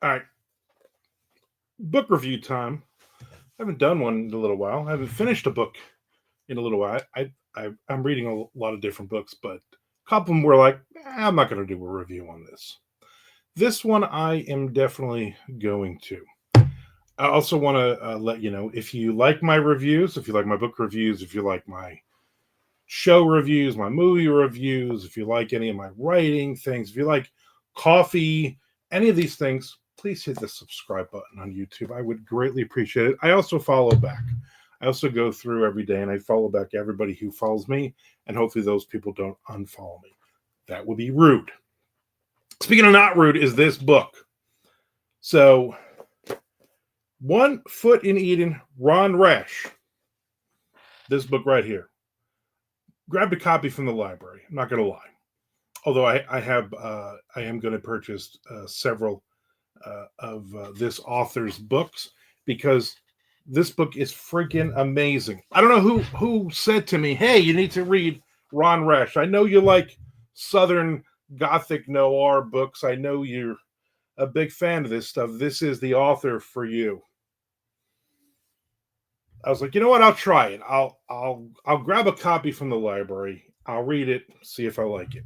All right, book review time. I haven't done one in a little while. I haven't finished a book in a little while. I'm reading a lot of different books, but a couple of them were like, I'm not going to do a review on this. This one I am definitely going to. I also want to let you know, if you like my reviews, if you like my book reviews, if you like my show reviews, my movie reviews, if you like any of my writing things, if you like coffee, any of these things, please hit the subscribe button on YouTube. I would greatly appreciate it. I also follow back. I also go through every day and I follow back everybody who follows me, and hopefully those people don't unfollow me. That would be rude. Speaking of not rude, is this book. So, One Foot in Eden, Ron Rash. This book right here. Grabbed a copy from the library. I'm not going to lie. Although I am going to purchase several of this author's books, because this book is freaking amazing. I don't know who said to me, "Hey, you need to read Ron Rash. I know you like Southern Gothic noir books. I know you're a big fan of this stuff. This is the author for you." I was like, you know what? I'll try it. I'll grab a copy from the library. I'll read it, see if I like it.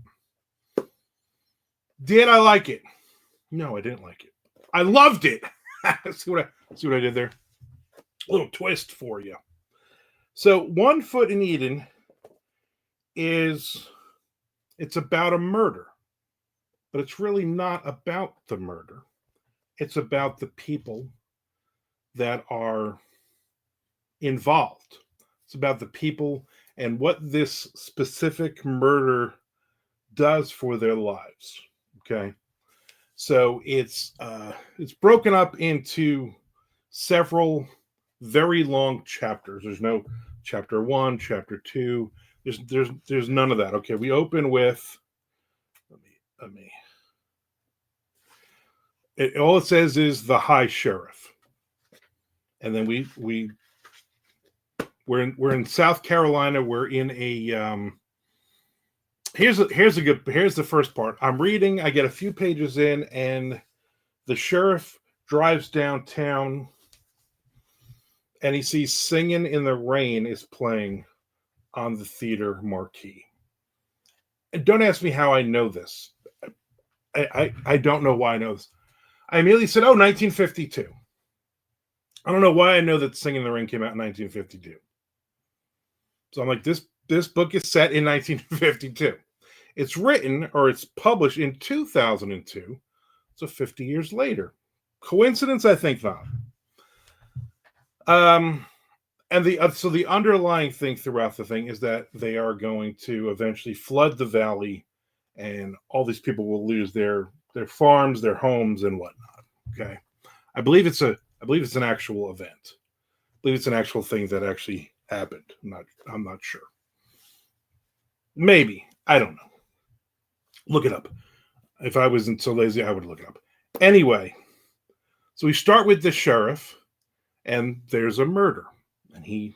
Did I like it? No, I didn't like it. I loved it. see what I did there? A little twist for you. So, One Foot in Eden it's about a murder, but it's really not about the murder. It's about the people that are involved. It's about the people and what this specific murder does for their lives. Okay, so it's broken up into several very long chapters. There's no chapter 1, chapter 2. There's none of that. Okay, we open with let me all it says is the high sheriff, and then we're in South Carolina. We're in a here's the first part. I'm reading. I get a few pages in, and the sheriff drives downtown, and he sees "Singing in the Rain" is playing on the theater marquee. And don't ask me how I know this. I don't know why I know this. I immediately said, "Oh, 1952." I don't know why I know that "Singing in the Rain" came out in 1952. So I'm like, this book is set in 1952. It's written, or it's published in 2002, so 50 years later. Coincidence? I think not. And the underlying thing throughout the thing is that they are going to eventually flood the valley, and all these people will lose their farms, their homes, and whatnot. Okay, I believe it's an actual event. I believe it's an actual thing that actually happened. I'm not sure. Maybe, I don't know. Look it up. If I wasn't so lazy, I would look it up. Anyway, so we start with the sheriff, and there's a murder, and he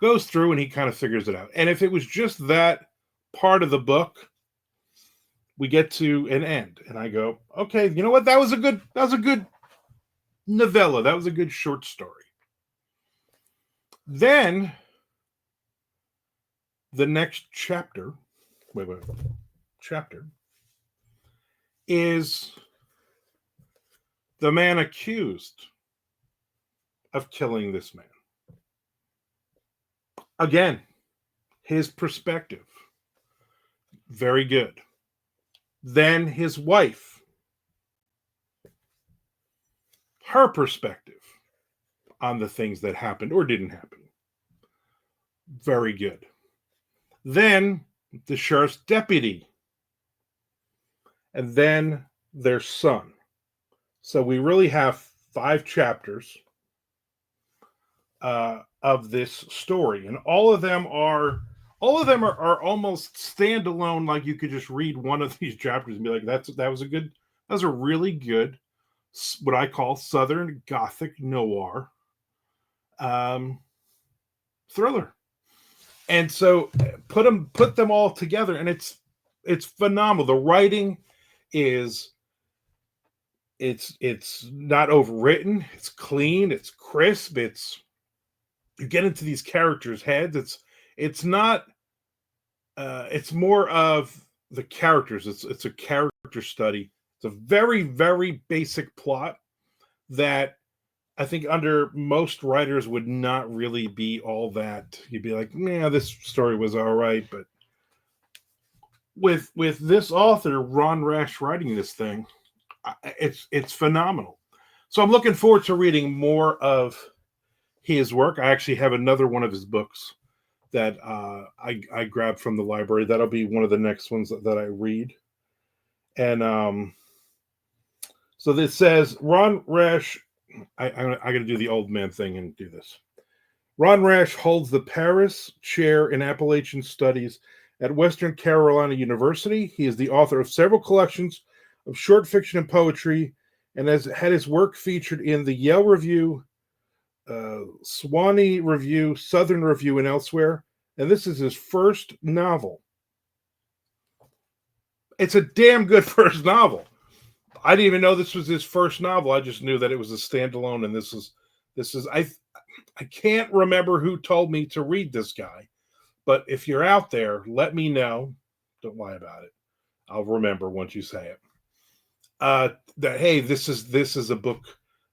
goes through and he kind of figures it out. And if it was just that part of the book, we get to an end, and I go, okay, you know what? That was a good novella. That was a good short story. Then the next chapter, chapter is the man accused of killing this man. Again, his perspective, very good. Then his wife, her perspective on the things that happened or didn't happen, very good. Then the sheriff's deputy, and then their son. So we really have 5 chapters of this story, and all of them are almost standalone. Like, you could just read one of these chapters and be like, that was a really good, what I call Southern Gothic noir thriller. And so put them all together, and it's phenomenal. The writing is It's not overwritten. It's clean. It's crisp. You get into these characters' heads. It's not. It's more of the characters. It's a character study. It's a very very basic plot that I think under most writers would not really be all that. You'd be like, yeah, this story was all right, but with this author Ron Rash writing this thing, it's phenomenal. So I'm looking forward to reading more of his work. I actually have another one of his books that I grabbed from the library. That'll be one of the next ones that I read. And so this says Ron Rash. I got to do the old man thing and do this. Ron Rash holds the Paris Chair in Appalachian Studies at Western Carolina University. He is the author of several collections of short fiction and poetry, and has had his work featured in the Yale Review, Swanee Review, Southern Review, and elsewhere. And this is his first novel. It's a damn good first novel. I didn't even know this was his first novel. I just knew that it was a standalone, and this is I can't remember who told me to read this guy, but if you're out there, let me know. Don't lie about it. I'll remember once you say it. That hey, this is a book.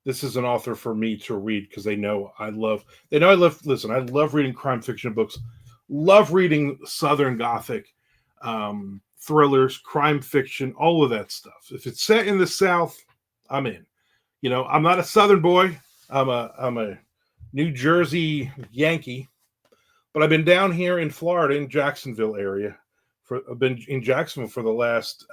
This is an author for me to read because they know I love. Listen, I love reading crime fiction books. Love reading Southern Gothic thrillers, crime fiction, all of that stuff. If it's set in the South, I'm in. You know, I'm not a Southern boy. I'm a New Jersey Yankee, but I've been down here in Florida, in Jacksonville area. I've been in Jacksonville for the last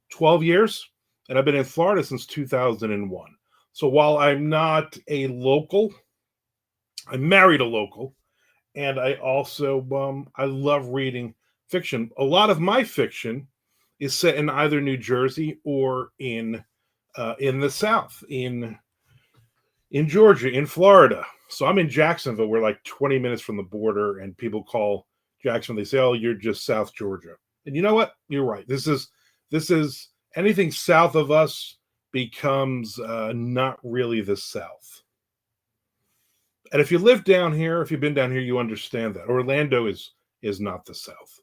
12 years, and I've been in Florida since 2001. So while I'm not a local, I married a local, and I also I love reading fiction. A lot of my fiction is set in either New Jersey or in the South, in Georgia, in Florida. So I'm in Jacksonville. We're like 20 minutes from the border, and people call Jacksonville. They say, "Oh, you're just South Georgia." And you know what? You're right. This is anything south of us becomes not really the South. And if you live down here, if you've been down here, you understand that Orlando is not the South.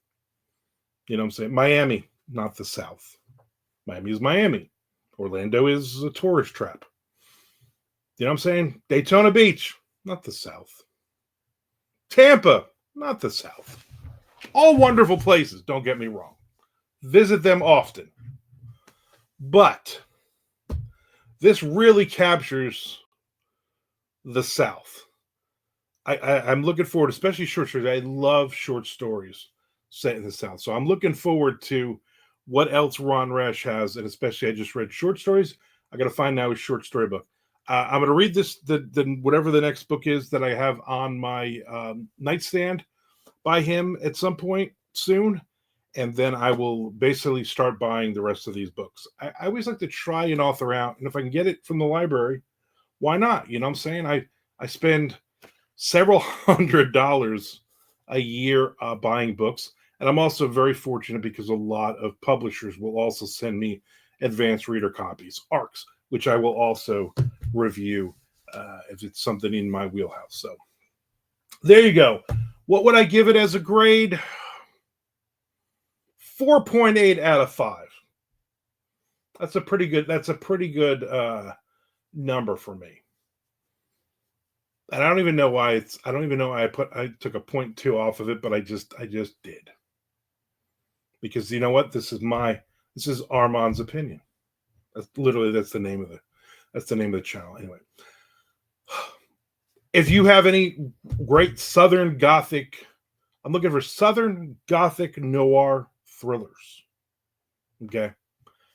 You know what I'm saying? Miami, not the South. Miami is Miami. Orlando is a tourist trap. You know what I'm saying? Daytona Beach, not the South. Tampa, not the South. All wonderful places, don't get me wrong. Visit them often. But this really captures the South. I'm looking forward, especially short stories. I love short stories set in the South. So I'm looking forward to what else Ron Rash has, and especially I just read short stories. I got to find now his short story book. I'm going to read this, the whatever the next book is that I have on my nightstand by him at some point soon, and then I will basically start buying the rest of these books. I always like to try an author out, and if I can get it from the library, why not? You know what I'm saying? I spend several $100s a year buying books, and I'm also very fortunate because a lot of publishers will also send me advanced reader copies, ARCs, which I will also review if it's something in my wheelhouse. So there you go. What would I give it as a grade? 4.8 out of 5. That's a pretty good number for me. And I don't even know why I took a 0.2 off of it, but I just did. Because you know what? This is Armand's opinion. That's the name of the channel. Anyway. If you have any great Southern Gothic, I'm looking for Southern Gothic noir thrillers. Okay.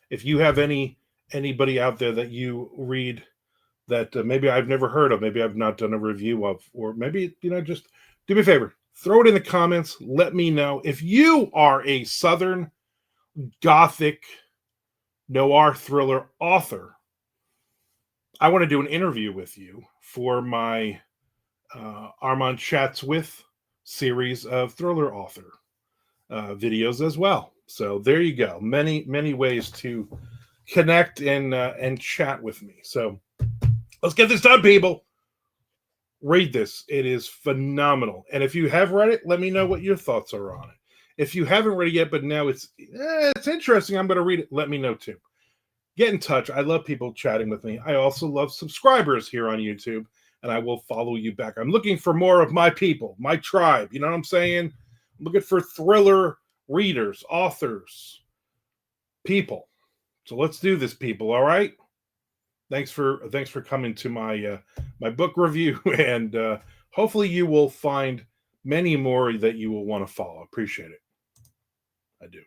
If you have anybody out there that you read that maybe I've never heard of, maybe I've not done a review of, or maybe, just do me a favor, throw it in the comments. Let me know if you are a Southern Gothic noir thriller author. I want to do an interview with you for my Armand Chats With series of thriller author videos as well. So there you go. Many ways to connect and chat with me. So let's get this done, people. Read this. It is phenomenal. And if you have read it, let me know what your thoughts are on it. If you haven't read it yet, but now it's interesting, I'm going to read it, let me know too. Get in touch. I love people chatting with me. I also love subscribers here on YouTube, and I will follow you back. I'm looking for more of my people, my tribe. You know what I'm saying? I'm looking for thriller readers, authors, people. So let's do this, people. All right. Thanks for coming to my book review, and hopefully you will find many more that you will want to follow. Appreciate it. I do.